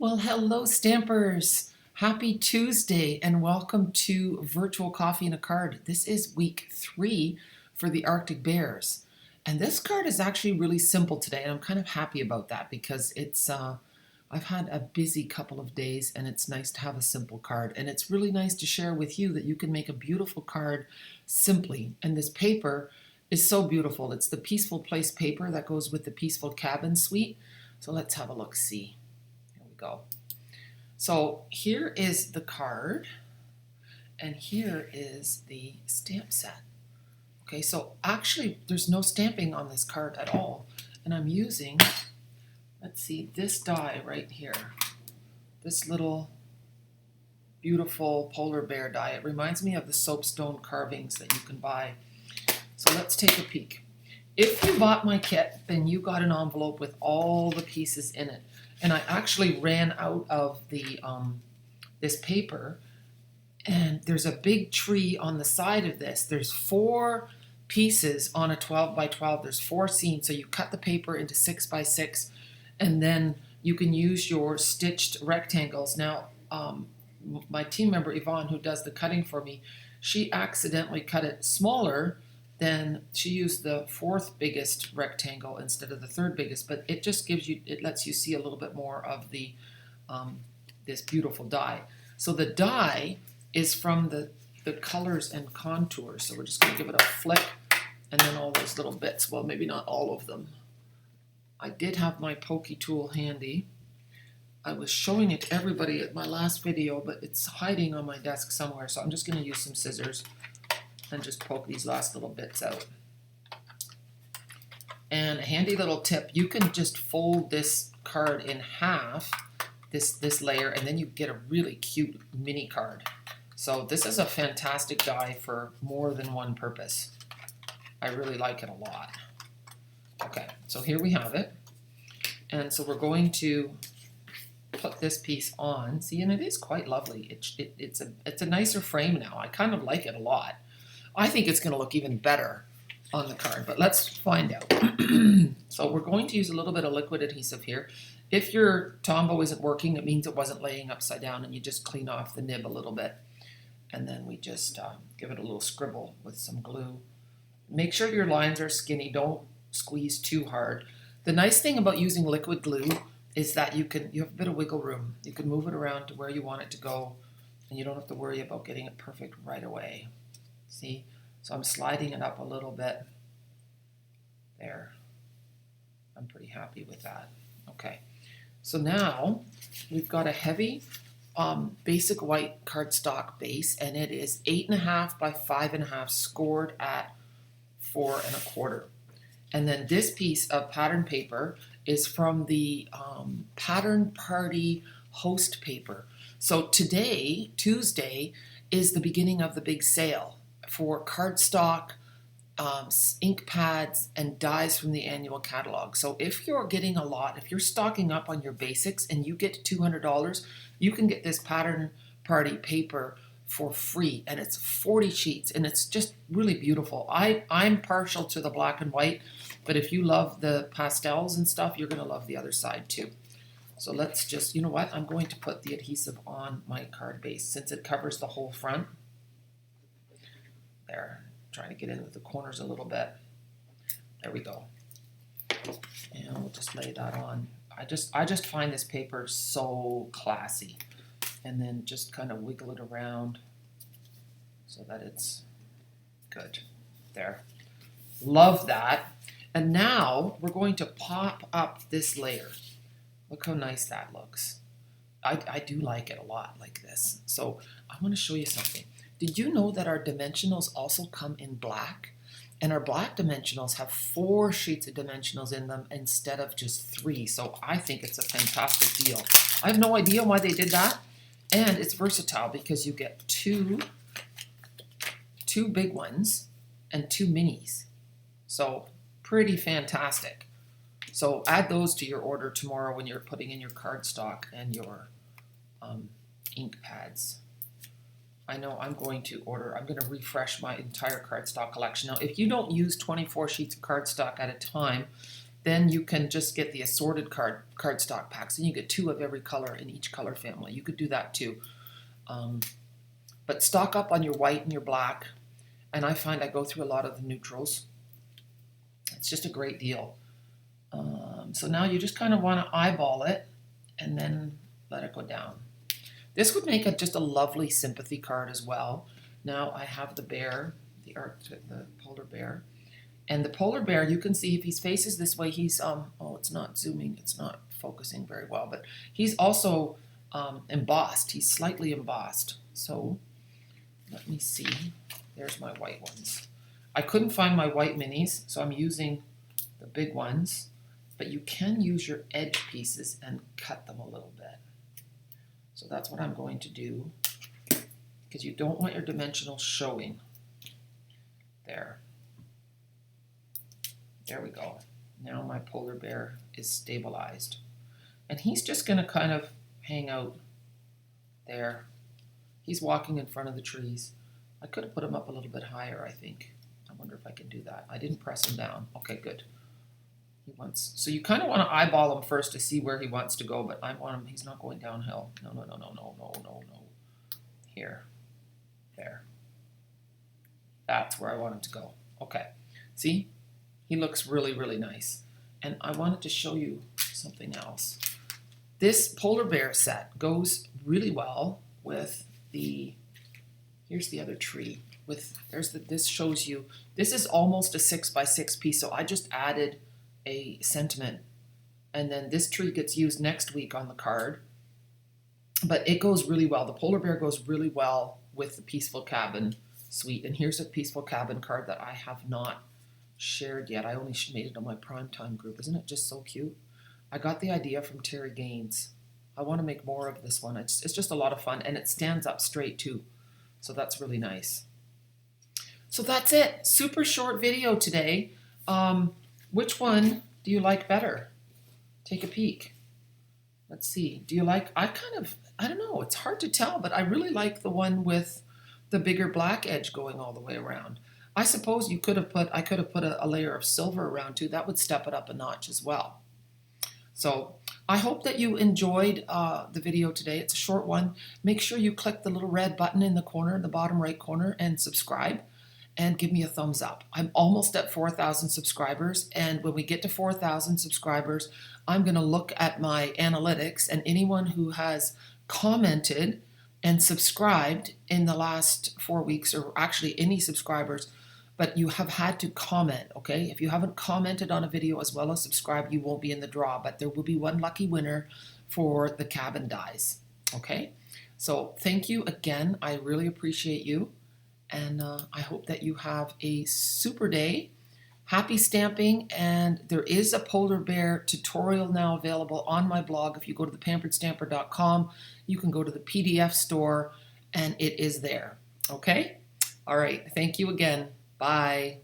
Well, hello, Stampers. Happy Tuesday and welcome to Virtual Coffee and a Card. This is week 3 for the Arctic Bears. And this card is actually really simple today, and I'm kind of happy about that because I've had a busy couple of days and it's nice to have a simple card. And it's really nice to share with you that you can make a beautiful card simply. And this paper is so beautiful. It's the Peaceful Place paper that goes with the Peaceful Cabin suite. So let's have a look-see. Go. So here is the card, and here is the stamp set. Okay, so actually there's no stamping on this card at all, and I'm using, let's see, this die right here. This little beautiful polar bear die. It reminds me of the soapstone carvings that you can buy. So let's take a peek. If you bought my kit, then you got an envelope with all the pieces in it. And I actually ran out of the this paper, and there's a big tree on the side of this. There's 4 pieces on a 12 by 12. There's 4 scenes, so you cut the paper into 6 by 6, and then you can use your stitched rectangles. Now, my team member Yvonne, who does the cutting for me, she accidentally cut it smaller. Then she used the 4th biggest rectangle instead of the 3rd biggest, but it just gives you, it lets you see a little bit more of the this beautiful die. So the die is from the colors and contours. So we're just going to give it a flick, and then all those little bits. Well, maybe not all of them. I did have my pokey tool handy. I was showing it to everybody at my last video, but it's hiding on my desk somewhere. So I'm just going to use some scissors and just poke these last little bits out. And a handy little tip, you can just fold this card in half, this layer, and then you get a really cute mini card. So this is a fantastic die for more than one purpose. I really like it a lot. Okay, so here we have it. And so we're going to put this piece on. See, and it is quite lovely. It's a nicer frame now. I kind of like it a lot. I think it's going to look even better on the card, but let's find out. So we're going to use a little bit of liquid adhesive here. If your Tombow isn't working, it means it wasn't laying upside down, and you just clean off the nib a little bit. And then we just give it a little scribble with some glue. Make sure your lines are skinny. Don't squeeze too hard. The nice thing about using liquid glue is that you have a bit of wiggle room. You can move it around to where you want it to go, and you don't have to worry about getting it perfect right away. See? So I'm sliding it up a little bit. There. I'm pretty happy with that. Okay. So now we've got a heavy basic white cardstock base, and it is 8.5 by 5.5 scored at 4 1/4. And then this piece of pattern paper is from the Pattern Party host paper. So today, Tuesday, is the beginning of the big sale for cardstock, ink pads, and dies from the annual catalog. So if you're getting a lot, if you're stocking up on your basics and you get $200, you can get this Pattern Party paper for free, and it's 40 sheets, and it's just really beautiful. I'm partial to the black and white, but if you love the pastels and stuff, you're going to love the other side too. So let's just, you know what, I'm going to put the adhesive on my card base since it covers the whole front. There, trying to get into the corners a little bit. There we go. And we'll just lay that on. I just find this paper so classy. And then just kind of wiggle it around so that it's good. There. Love that. And now we're going to pop up this layer. Look how nice that looks. I do like it a lot like this. So I want to show you something. Did you know that our dimensionals also come in black? And our black dimensionals have 4 sheets of dimensionals in them instead of just 3. So I think it's a fantastic deal. I have no idea why they did that. And it's versatile because you get two big ones and 2 minis. So pretty fantastic. So add those to your order tomorrow when you're putting in your cardstock and your ink pads. I know I'm going to refresh my entire cardstock collection. Now, if you don't use 24 sheets of cardstock at a time, then you can just get the assorted cardstock packs, and you get 2 of every color in each color family. You could do that too. But stock up on your white and your black, and I find I go through a lot of the neutrals. It's just a great deal. So now you just kind of want to eyeball it and then let it go down. This would make just a lovely sympathy card as well. Now I have the bear, the polar bear. And the polar bear, you can see if he faces this way, he's, oh, it's not zooming, it's not focusing very well, but he's also embossed. He's slightly embossed. So let me see. There's my white ones. I couldn't find my white minis, so I'm using the big ones. But you can use your edge pieces and cut them a little bit. So that's what I'm going to do, because you don't want your dimensional showing. There. There we go. Now my polar bear is stabilized. And he's just going to kind of hang out there. He's walking in front of the trees. I could have put him up a little bit higher, I think. I wonder if I can do that. I didn't press him down. Okay, good. So you kind of want to eyeball him first to see where he wants to go, but I want him, he's not going downhill. No. Here. There. That's where I want him to go. Okay. See? He looks really, really nice. And I wanted to show you something else. This polar bear set goes really well with here's the other tree. This shows you, this is almost a 6x6 piece, so I just added a sentiment, and then this tree gets used next week on the card, but it goes really well. The polar bear goes really well with the Peaceful Cabin suite. And here's a Peaceful Cabin card that I have not shared yet. I only made it on my primetime group. Isn't it just so cute? I got the idea from Terry Gaines. I want to make more of this one. It's just a lot of fun, and it stands up straight too, so that's really nice. So that's it. Super short video today. Which one do you like better? Take a peek. Let's see. Do you like, I don't know, it's hard to tell, but I really like the one with the bigger black edge going all the way around. I suppose I could have put a layer of silver around too. That would step it up a notch as well. So I hope that you enjoyed the video today. It's a short one. Make sure you click the little red button in the corner, the bottom right corner, and subscribe. And give me a thumbs up. I'm almost at 4,000 subscribers, and when we get to 4,000 subscribers, I'm going to look at my analytics, and anyone who has commented and subscribed in the last 4 weeks, or actually any subscribers, but you have had to comment, okay? If you haven't commented on a video as well as subscribed, you won't be in the draw, but there will be one lucky winner for the cabin dies, okay? So thank you again. I really appreciate you. And I hope that you have a super day. Happy stamping, and there is a polar bear tutorial now available on my blog. If you go to thepamperedstamper.com, you can go to the PDF store, and it is there. Okay? All right. Thank you again. Bye.